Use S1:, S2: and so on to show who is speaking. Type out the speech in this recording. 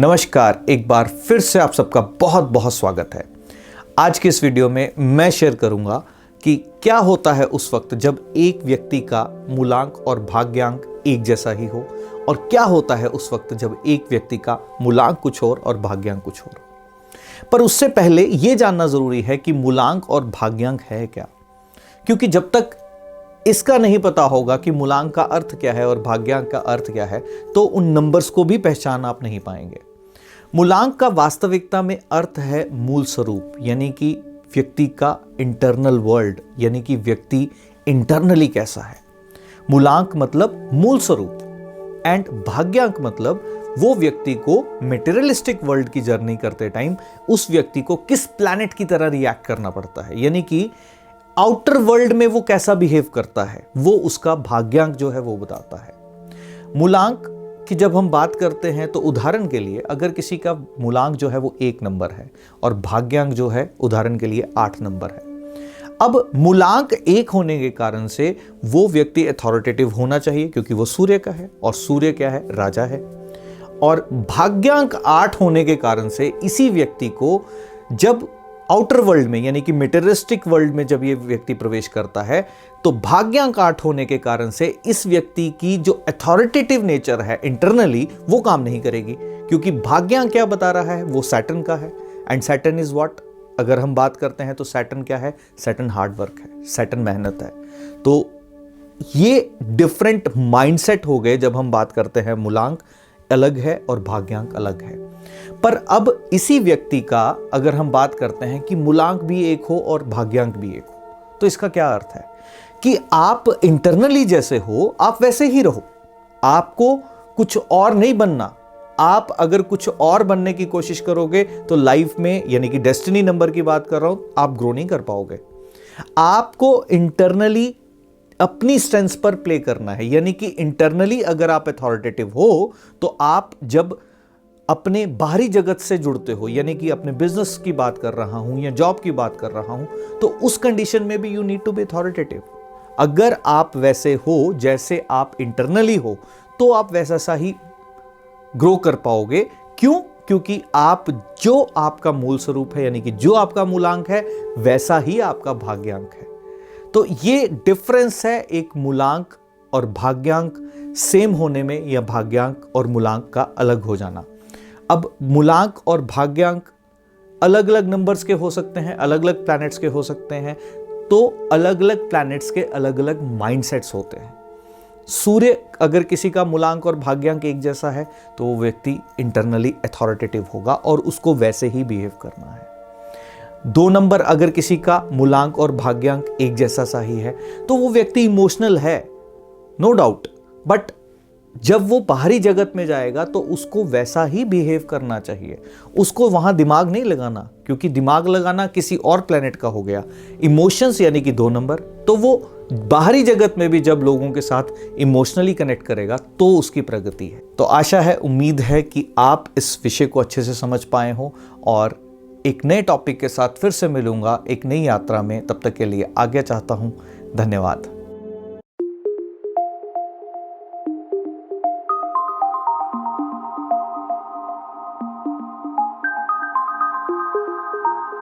S1: नमस्कार, एक बार फिर से आप सबका बहुत बहुत स्वागत है। आज के इस वीडियो में मैं शेयर करूंगा कि क्या होता है उस वक्त जब एक व्यक्ति का मूलांक और भाग्यांक एक जैसा ही हो, और क्या होता है उस वक्त जब एक व्यक्ति का मूलांक कुछ और भाग्यांक कुछ और। पर उससे पहले यह जानना जरूरी है कि मूलांक और भाग्यांक है क्या, क्योंकि जब तक इसका नहीं पता होगा कि मूलांक का अर्थ क्या है और भाग्यांक का अर्थ क्या है, तो उन नंबर्स को भी पहचान आप नहीं पाएंगे। मूलांक का वास्तविकता में अर्थ है मूल स्वरूप, यानी कि व्यक्ति का इंटरनल वर्ल्ड, यानी कि व्यक्ति इंटरनली कैसा है। मूलांक मतलब मूल स्वरूप, एंड भाग्यांक मतलब वो व्यक्ति को मटेरियलिस्टिक वर्ल्ड की जर्नी करते टाइम उस व्यक्ति को किस प्लैनेट की तरह रिएक्ट करना पड़ता है, यानी कि आउटर वर्ल्ड में वो कैसा बिहेव करता है, वो उसका भाग्यांक जो है वो बताता है। मूलांक की जब हम बात करते हैं तो उदाहरण के लिए अगर किसी का मूलांक जो है वो 1 नंबर है और भाग्यांक जो है उदाहरण के लिए 8 नंबर है। अब मूलांक 1 होने के कारण से वो व्यक्ति अथॉरिटेटिव होना चाहिए, क्योंकि वो सूर्य का है और सूर्य क्या है, राजा है। और भाग्यांक 8 होने के कारण से इसी व्यक्ति को जब आउटर वर्ल्ड में, यानी कि मटेरियलिस्टिक वर्ल्ड में जब ये व्यक्ति प्रवेश करता है, तो भाग्यांक 8 होने के कारण से इस व्यक्ति की जो अथॉरिटेटिव नेचर है इंटरनली वो काम नहीं करेगी, क्योंकि भाग्यांक क्या बता रहा है, वो सैटर्न का है। एंड सैटर्न इज व्हाट, अगर हम बात करते हैं तो सैटर्न क्या है, सैटर्न हार्ड वर्क है, सैटर्न मेहनत है। तो ये डिफरेंट माइंडसेट हो गए जब हम बात करते हैं मूलांक अलग है और भाग्यांक अलग है। पर अब इसी व्यक्ति का अगर हम बात करते हैं कि मूलांक भी एक हो और भाग्यांक भी एक हो, तो इसका क्या अर्थ है कि आप इंटरनली जैसे हो आप वैसे ही रहो, आपको कुछ और नहीं बनना। आप अगर कुछ और बनने की कोशिश करोगे तो लाइफ में, यानी कि डेस्टिनी नंबर की बात कर रहा हूं, आप ग्रो नहीं कर पाओगे। आपको इंटरनली अपनी स्ट्रेंथ पर प्ले करना है, यानी कि इंटरनली अगर आप अथॉरिटेटिव हो तो आप जब अपने बाहरी जगत से जुड़ते हो, यानी कि अपने बिजनेस की बात कर रहा हूं या जॉब की बात कर रहा हूं, तो उस कंडीशन में भी you need to be authoritative. अगर आप वैसे हो जैसे आप इंटरनली हो तो आप वैसा सा ही ग्रो कर पाओगे। क्यों? क्योंकि आप जो आपका मूल स्वरूप है, यानी कि जो आपका मूलांक है, वैसा ही आपका भाग्यांक है। तो ये डिफरेंस है एक मूलांक और भाग्यांक सेम होने में, या भाग्यांक और मूलांक का अलग हो जाना। अब मूलांक और भाग्यांक अलग अलग नंबर्स के हो सकते हैं, अलग अलग प्लैनेट्स के हो सकते हैं, तो अलग अलग प्लैनेट्स के अलग अलग माइंडसेट्स होते हैं। सूर्य अगर किसी का मूलांक और भाग्यांक एक जैसा है तो वो व्यक्ति इंटरनली अथॉरिटेटिव होगा और उसको वैसे ही बिहेव करना है। 2 नंबर अगर किसी का मूलांक और भाग्यांक एक जैसा सा ही है तो वो व्यक्ति इमोशनल है, नो डाउट, बट जब वो बाहरी जगत में जाएगा तो उसको वैसा ही बिहेव करना चाहिए। उसको वहां दिमाग नहीं लगाना, क्योंकि दिमाग लगाना किसी और प्लेनेट का हो गया। इमोशंस यानी कि 2 नंबर, तो वो बाहरी जगत में भी जब लोगों के साथ इमोशनली कनेक्ट करेगा तो उसकी प्रगति है। तो आशा है, उम्मीद है कि आप इस विषय को अच्छे से समझ पाए हो, और एक नए टॉपिक के साथ फिर से मिलूंगा एक नई यात्रा में। तब तक के लिए आज्ञा चाहता हूं। धन्यवाद।